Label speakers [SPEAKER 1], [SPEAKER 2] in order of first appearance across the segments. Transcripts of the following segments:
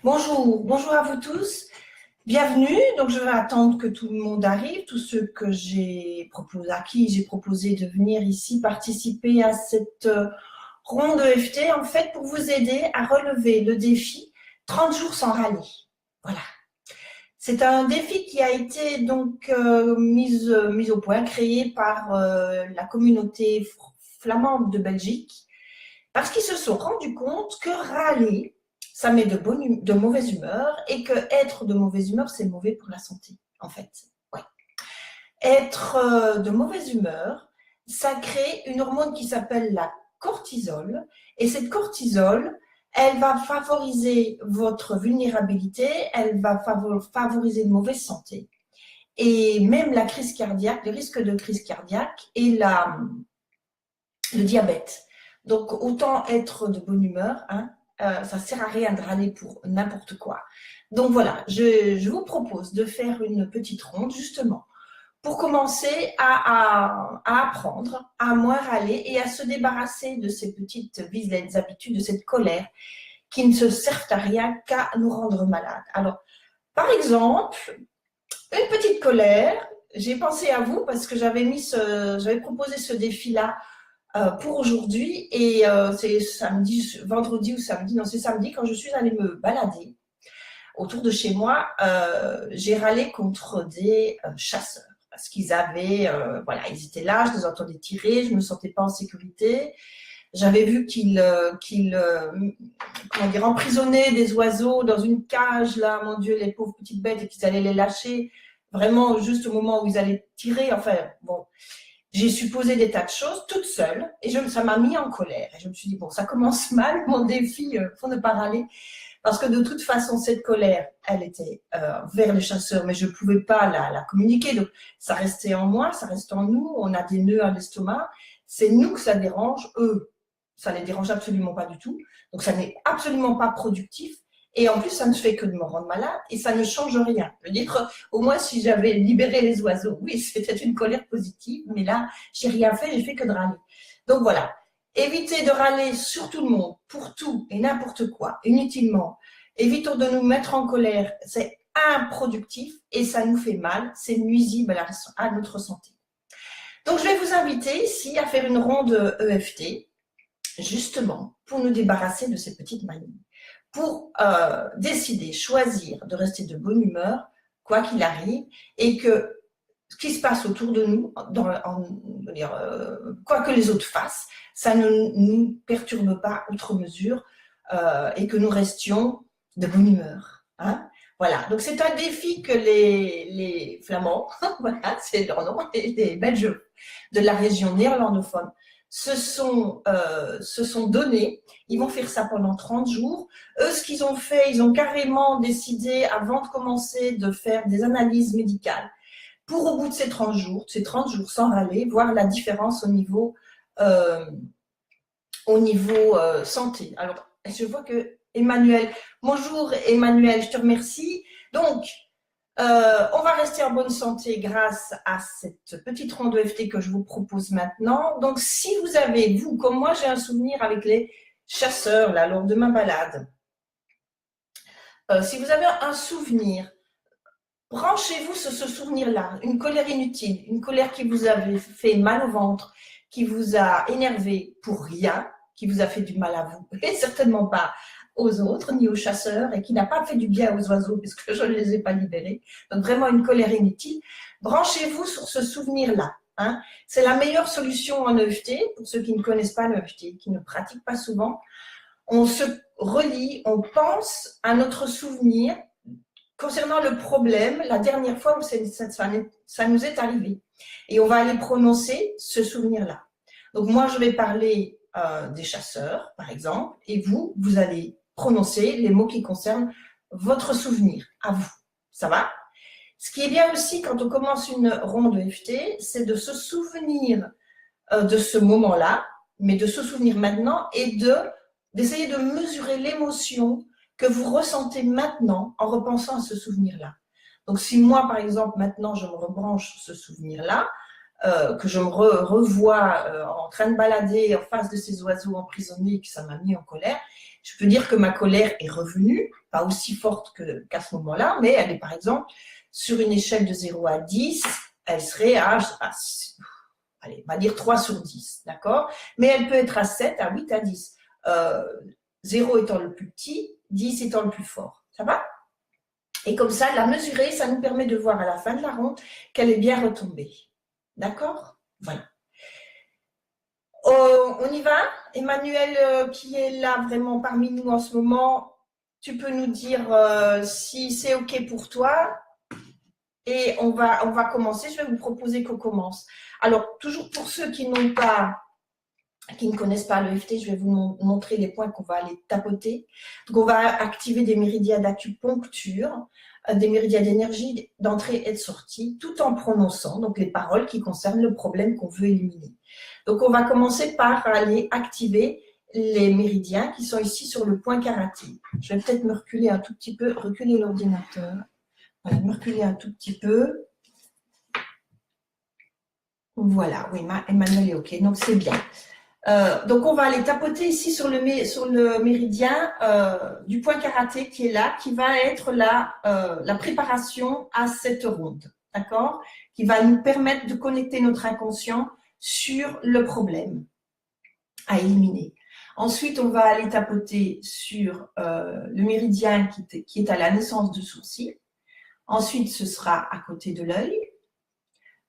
[SPEAKER 1] Bonjour, bonjour à vous tous. Bienvenue. Donc, je vais attendre que tout le monde arrive, tous ceux que à qui j'ai proposé de venir ici participer à cette ronde EFT, en fait, pour vous aider à relever le défi 30 jours sans rallye. Voilà. C'est un défi qui a été donc mis au point, créé par la communauté flamande de Belgique, parce qu'ils se sont rendus compte que râler, ça met de mauvaise humeur et que être de mauvaise humeur, c'est mauvais pour la santé, en fait. Ouais. Être de mauvaise humeur, ça crée une hormone qui s'appelle la cortisol. Et cette cortisol, elle va favoriser votre vulnérabilité, elle va favoriser une mauvaise santé. Et même la crise cardiaque, le risque de crise cardiaque et le diabète. Donc, autant être de bonne humeur, hein, ça ne sert à rien de râler pour n'importe quoi. Donc voilà, je vous propose de faire une petite ronde justement pour commencer à apprendre à moins râler et à se débarrasser de ces petites vilaines habitudes, de cette colère qui ne se servent à rien qu'à nous rendre malades. Alors, par exemple, une petite colère, j'ai pensé à vous parce que j'avais proposé ce défi-là pour aujourd'hui et c'est samedi, vendredi ou samedi, non c'est samedi quand je suis allée me balader autour de chez moi, j'ai râlé contre des chasseurs parce qu'ils avaient, voilà, ils étaient là, je les entendais tirer, je me sentais pas en sécurité, j'avais vu qu'ils comment dire, emprisonnaient des oiseaux dans une cage là, mon Dieu, les pauvres petites bêtes, et qu'ils allaient les lâcher vraiment juste au moment où ils allaient tirer, enfin bon. J'ai supposé des tas de choses toute seule et ça m'a mis en colère. Et je me suis dit, bon, ça commence mal, mon défi, pour ne pas râler. Parce que de toute façon, cette colère, elle était vers les chasseurs, mais je ne pouvais pas la communiquer. Donc, ça restait en moi, ça reste en nous. On a des nœuds à l'estomac. C'est nous que ça dérange. Eux, ça ne les dérange absolument pas du tout. Donc, ça n'est absolument pas productif. Et en plus, ça ne fait que de me rendre malade et ça ne change rien. Je veux dire, au moins, si j'avais libéré les oiseaux, oui, c'était une colère positive, mais là, j'ai rien fait, j'ai fait que de râler. Donc voilà, évitez de râler sur tout le monde, pour tout et n'importe quoi, inutilement. Évitons de nous mettre en colère, c'est improductif et ça nous fait mal, c'est nuisible à notre santé. Donc, je vais vous inviter ici à faire une ronde EFT, justement, pour nous débarrasser de ces petites manies. Pour décider, choisir de rester de bonne humeur, quoi qu'il arrive, et que ce qui se passe autour de nous, quoi que les autres fassent, ça ne nous perturbe pas outre mesure et que nous restions de bonne humeur. Hein. Voilà, donc c'est un défi que les Flamands, voilà, c'est leur nom, et les Belges de la région néerlandophone, se sont donnés. Ils vont faire ça pendant 30 jours. Eux, ce qu'ils ont fait, ils ont carrément décidé, avant de commencer, de faire des analyses médicales pour, au bout de ces 30 jours sans râler, voir la différence au niveau santé. Alors, je vois que Emmanuel, bonjour Emmanuel, je te remercie. Donc, on va rester en bonne santé grâce à cette petite ronde EFT que je vous propose maintenant. Donc, si vous avez, vous, comme moi, j'ai un souvenir avec les chasseurs là, lors de ma balade. Si vous avez un souvenir, branchez-vous sur ce souvenir-là, une colère inutile, une colère qui vous avait fait mal au ventre, qui vous a énervé pour rien, qui vous a fait du mal à vous, et certainement pas aux autres, ni aux chasseurs, et qui n'a pas fait du bien aux oiseaux, puisque je ne les ai pas libérés. Donc vraiment une colère inutile. Branchez-vous sur ce souvenir-là. Hein. C'est la meilleure solution en EFT, pour ceux qui ne connaissent pas l'EFT, qui ne pratiquent pas souvent. On se relie, on pense à notre souvenir concernant le problème, la dernière fois où ça nous est arrivé. Et on va aller prononcer ce souvenir-là. Donc moi, je vais parler des chasseurs, par exemple, et vous allez prononcer les mots qui concernent votre souvenir, à vous. Ça va? Ce qui est bien aussi quand on commence une ronde EFT, c'est de se souvenir de ce moment-là, mais de se souvenir maintenant et d'essayer de mesurer l'émotion que vous ressentez maintenant en repensant à ce souvenir-là. Donc, si moi, par exemple, maintenant, je me rebranche sur ce souvenir-là, que je me revois en train de balader en face de ces oiseaux emprisonnés, que ça m'a mis en colère, je peux dire que ma colère est revenue, pas aussi forte qu'à ce moment-là, mais elle est par exemple sur une échelle de 0 à 10, elle serait à, allez, on va dire 3 sur 10, d'accord? Mais elle peut être à 7, à 8, à 10. 0 étant le plus petit, 10 étant le plus fort. Ça va? Et comme ça, la mesurer, ça nous permet de voir à la fin de la ronde qu'elle est bien retombée. D'accord? Voilà. On y va? Emmanuel, qui est là vraiment parmi nous en ce moment, tu peux nous dire si c'est OK pour toi. Et on va commencer. Je vais vous proposer qu'on commence. Alors, toujours pour ceux qui ne connaissent pas l'EFT, je vais vous montrer les points qu'on va aller tapoter. Donc, on va activer des méridiens d'acupuncture, des méridiens d'énergie d'entrée et de sortie, tout en prononçant donc les paroles qui concernent le problème qu'on veut éliminer. Donc, on va commencer par aller activer les méridiens qui sont ici sur le point karaté. Je vais peut-être me reculer un tout petit peu, reculer l'ordinateur. Voilà, me reculer un tout petit peu. Voilà, oui, Emmanuel est OK, donc c'est bien. Donc, on va aller tapoter ici sur le méridien du point karaté qui est là, qui va être la préparation à cette ronde, d'accord? Qui va nous permettre de connecter notre inconscient sur le problème à éliminer. Ensuite, on va aller tapoter sur le méridien qui est à la naissance du sourcil. Ensuite, ce sera à côté de l'œil,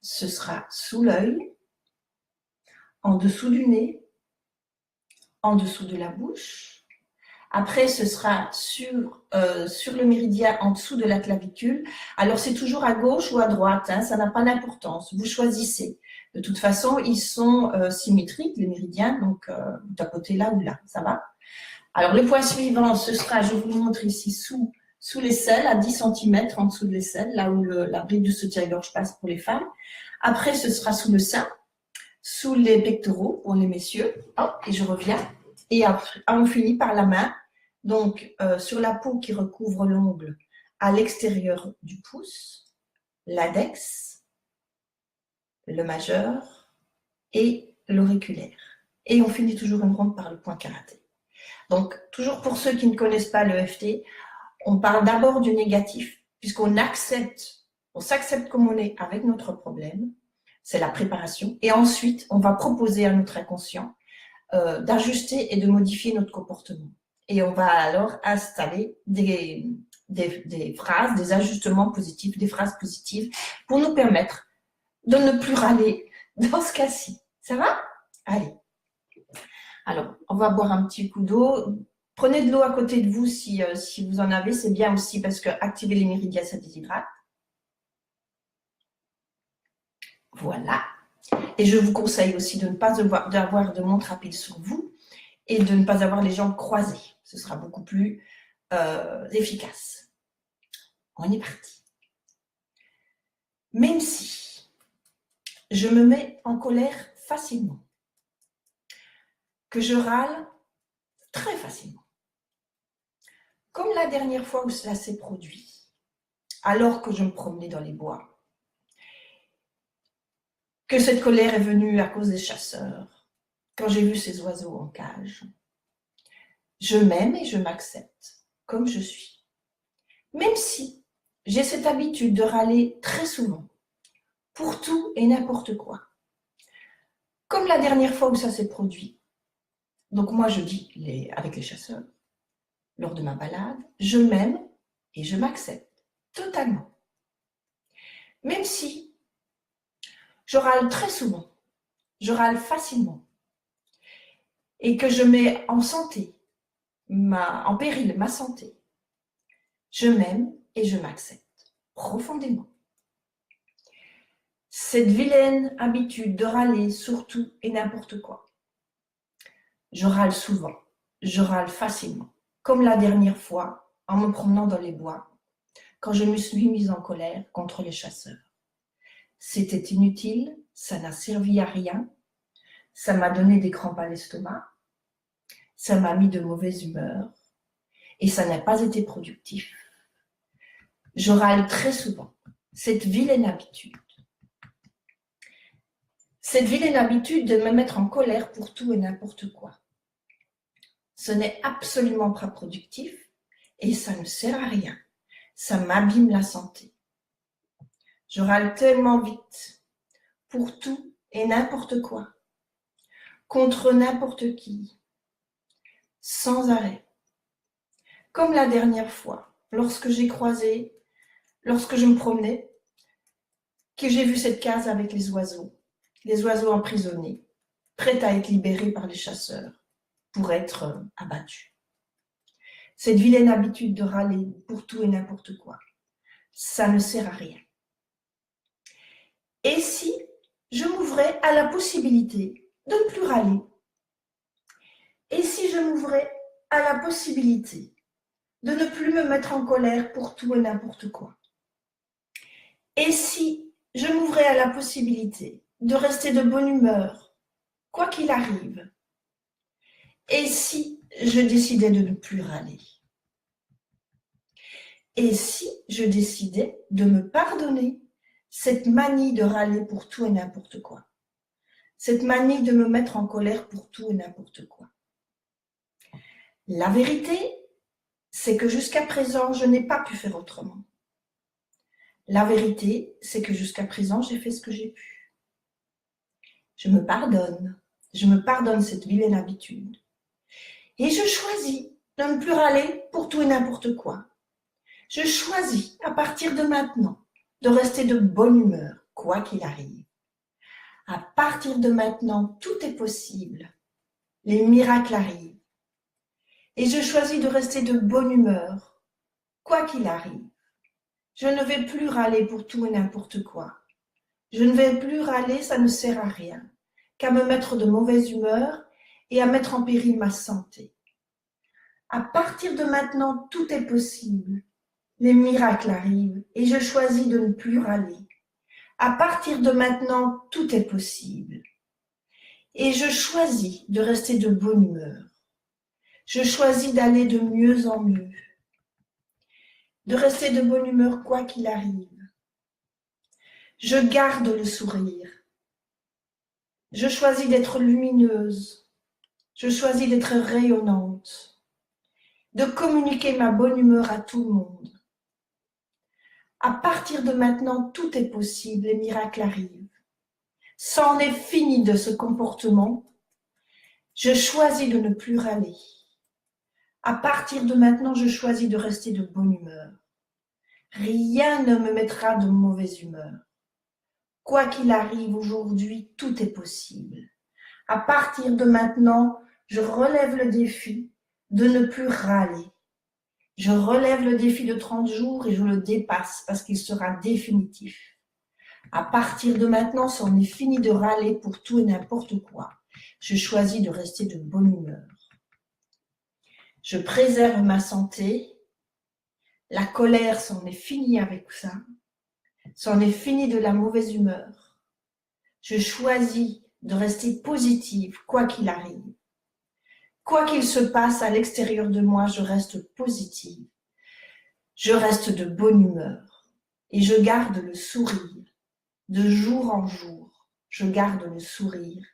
[SPEAKER 1] ce sera sous l'œil, en dessous du nez, en dessous de la bouche. Après, ce sera sur le méridien en dessous de la clavicule. Alors, c'est toujours à gauche ou à droite, hein, ça n'a pas d'importance. Vous choisissez. De toute façon, ils sont symétriques, les méridiens, donc vous tapotez là ou là, ça va? Alors, le point suivant, ce sera, je vous montre ici, sous l'aisselle, à 10 cm en dessous de l'aisselle, là où la bride de soutien-gorge passe pour les femmes. Après, ce sera sous le sein, sous les pectoraux pour les messieurs. Hop, et je reviens. Et après, on finit par la main, donc sur la peau qui recouvre l'ongle à l'extérieur du pouce, l'index, le majeur et l'auriculaire. Et on finit toujours une ronde par le point karaté. Donc, toujours pour ceux qui ne connaissent pas l'EFT, on parle d'abord du négatif, puisqu'on s'accepte comme on est avec notre problème, c'est la préparation, et ensuite, on va proposer à notre inconscient d'ajuster et de modifier notre comportement. Et on va alors installer des phrases, des ajustements positifs, des phrases positives pour nous permettre de ne plus râler dans ce cas-ci. Ça va? Allez. Alors, on va boire un petit coup d'eau. Prenez de l'eau à côté de vous si vous en avez, c'est bien aussi parce que activer les méridiens, ça déshydrate. Voilà. Et je vous conseille aussi de ne pas avoir de montre à pile sur vous et de ne pas avoir les jambes croisées. Ce sera beaucoup plus efficace. On est parti. Même si je me mets en colère facilement, que je râle très facilement, comme la dernière fois où cela s'est produit, alors que je me promenais dans les bois, que cette colère est venue à cause des chasseurs, quand j'ai vu ces oiseaux en cage. Je m'aime et je m'accepte comme je suis. Même si j'ai cette habitude de râler très souvent, pour tout et n'importe quoi. Comme la dernière fois où ça s'est produit. Donc moi je dis avec les chasseurs, lors de ma balade, je m'aime et je m'accepte totalement. Même si je râle très souvent, je râle facilement et que je mets en péril ma santé, je m'aime et je m'accepte profondément. Cette vilaine habitude de râler sur tout et n'importe quoi. Je râle souvent, je râle facilement, comme la dernière fois en me promenant dans les bois, quand je me suis mise en colère contre les chasseurs. C'était inutile, ça n'a servi à rien, ça m'a donné des crampes à l'estomac, ça m'a mis de mauvaise humeur et ça n'a pas été productif. Je râle très souvent, cette vilaine habitude. Cette vilaine habitude de me mettre en colère pour tout et n'importe quoi. Ce n'est absolument pas productif et ça ne sert à rien. Ça m'abîme la santé. Je râle tellement vite pour tout et n'importe quoi, contre n'importe qui, sans arrêt. Comme la dernière fois, lorsque je me promenais, que j'ai vu cette case avec les oiseaux emprisonnés, prêts à être libérés par les chasseurs pour être abattus. Cette vilaine habitude de râler pour tout et n'importe quoi, ça ne sert à rien. Et si je m'ouvrais à la possibilité de ne plus râler? Et si je m'ouvrais à la possibilité de ne plus me mettre en colère pour tout et n'importe quoi? Et si je m'ouvrais à la possibilité de rester de bonne humeur, quoi qu'il arrive? Et si je décidais de ne plus râler? Et si je décidais de me pardonner cette manie de râler pour tout et n'importe quoi? Cette manie de me mettre en colère pour tout et n'importe quoi? La vérité, c'est que jusqu'à présent, je n'ai pas pu faire autrement. La vérité, c'est que jusqu'à présent, j'ai fait ce que j'ai pu. Je me pardonne cette vilaine habitude. Et je choisis de ne plus râler pour tout et n'importe quoi. Je choisis, à partir de maintenant, de rester de bonne humeur, quoi qu'il arrive. À partir de maintenant, tout est possible. Les miracles arrivent. Et je choisis de rester de bonne humeur, quoi qu'il arrive. Je ne vais plus râler pour tout et n'importe quoi. Je ne vais plus râler, ça ne sert à rien, qu'à me mettre de mauvaise humeur et à mettre en péril ma santé. À partir de maintenant, tout est possible. Les miracles arrivent et je choisis de ne plus râler. À partir de maintenant, tout est possible. Et je choisis de rester de bonne humeur. Je choisis d'aller de mieux en mieux. De rester de bonne humeur quoi qu'il arrive. Je garde le sourire. Je choisis d'être lumineuse. Je choisis d'être rayonnante. De communiquer ma bonne humeur à tout le monde. À partir de maintenant, tout est possible, les miracles arrivent. C'en est fini de ce comportement. Je choisis de ne plus râler. À partir de maintenant, je choisis de rester de bonne humeur. Rien ne me mettra de mauvaise humeur. Quoi qu'il arrive aujourd'hui, tout est possible. À partir de maintenant, je relève le défi de ne plus râler. Je relève le défi de 30 jours et je le dépasse parce qu'il sera définitif. À partir de maintenant, c'en est fini de râler pour tout et n'importe quoi. Je choisis de rester de bonne humeur. Je préserve ma santé. La colère, c'en est fini avec ça. C'en est fini de la mauvaise humeur. Je choisis de rester positive, quoi qu'il arrive. Quoi qu'il se passe à l'extérieur de moi, je reste positive. Je reste de bonne humeur. Et je garde le sourire. De jour en jour, je garde le sourire.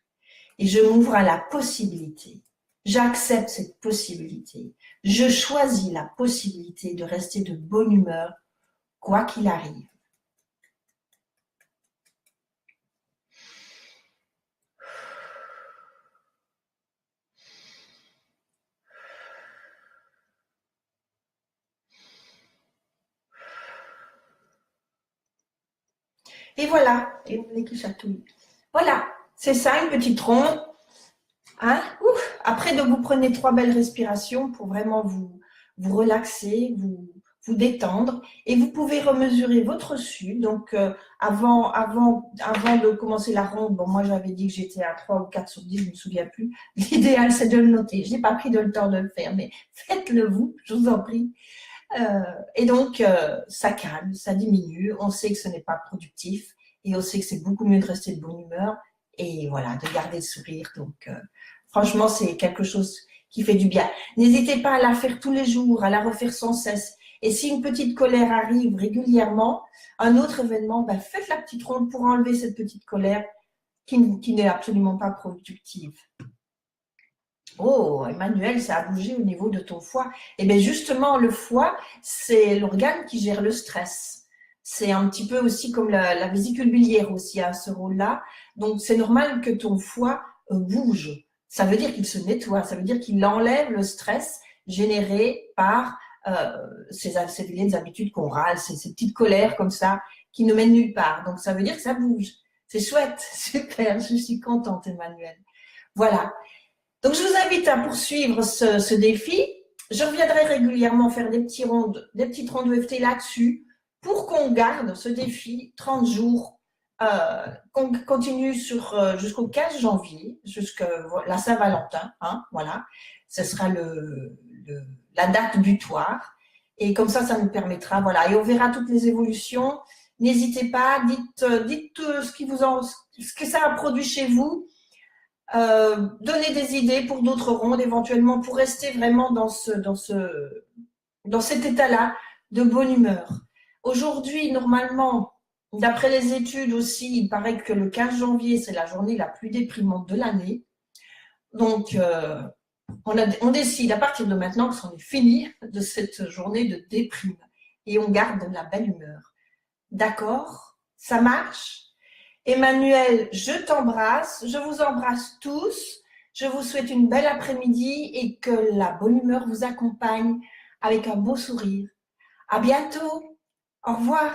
[SPEAKER 1] Et je m'ouvre à la possibilité. J'accepte cette possibilité. Je choisis la possibilité de rester de bonne humeur, quoi qu'il arrive. Et voilà, et le nez qui chatouille. Voilà, c'est ça, une petite ronde. Hein? Ouf. Après, donc, vous prenez 3 belles respirations pour vraiment vous relaxer, vous détendre. Et vous pouvez remesurer votre su. Donc, avant de commencer la ronde, bon, moi, j'avais dit que j'étais à 3 ou 4 sur 10, je ne me souviens plus. L'idéal, c'est de le noter. Je n'ai pas pris le temps de le faire, mais faites-le vous, je vous en prie. Et donc, ça calme, ça diminue. On sait que ce n'est pas productif et on sait que c'est beaucoup mieux de rester de bonne humeur et voilà, de garder le sourire. Donc, franchement, c'est quelque chose qui fait du bien. N'hésitez pas à la faire tous les jours, à la refaire sans cesse. Et si une petite colère arrive régulièrement, un autre événement, ben, faites la petite ronde pour enlever cette petite colère qui n'est absolument pas productive. Oh, Emmanuel, ça a bougé au niveau de ton foie. Eh bien, justement, le foie, c'est l'organe qui gère le stress. C'est un petit peu aussi comme la vésicule biliaire aussi a ce rôle-là. Donc, c'est normal que ton foie bouge. Ça veut dire qu'il se nettoie, ça veut dire qu'il enlève le stress généré par ces vieilles habitudes qu'on râle, ces petites colères comme ça qui ne mènent nulle part. Donc, ça veut dire que ça bouge. C'est chouette, super, je suis contente, Emmanuel. Voilà. Donc, je vous invite à poursuivre ce défi. Je reviendrai régulièrement faire des petites rondes EFT là-dessus pour qu'on garde ce défi 30 jours, qu'on continue jusqu'au 15 janvier, jusqu'à la Saint-Valentin. Hein, voilà, ce sera la date butoir. Et comme ça nous permettra, voilà, et on verra toutes les évolutions. N'hésitez pas, dites ce que ça a produit chez vous. Donner des idées pour d'autres rondes, éventuellement, pour rester vraiment dans cet état-là de bonne humeur. Aujourd'hui, normalement, d'après les études aussi, il paraît que le 15 janvier, c'est la journée la plus déprimante de l'année. Donc, on décide à partir de maintenant que c'en est fini de cette journée de déprime et on garde de la belle humeur. D'accord? Ça marche? Emmanuel, je t'embrasse, je vous embrasse tous, je vous souhaite une belle après-midi et que la bonne humeur vous accompagne avec un beau sourire. À bientôt, au revoir.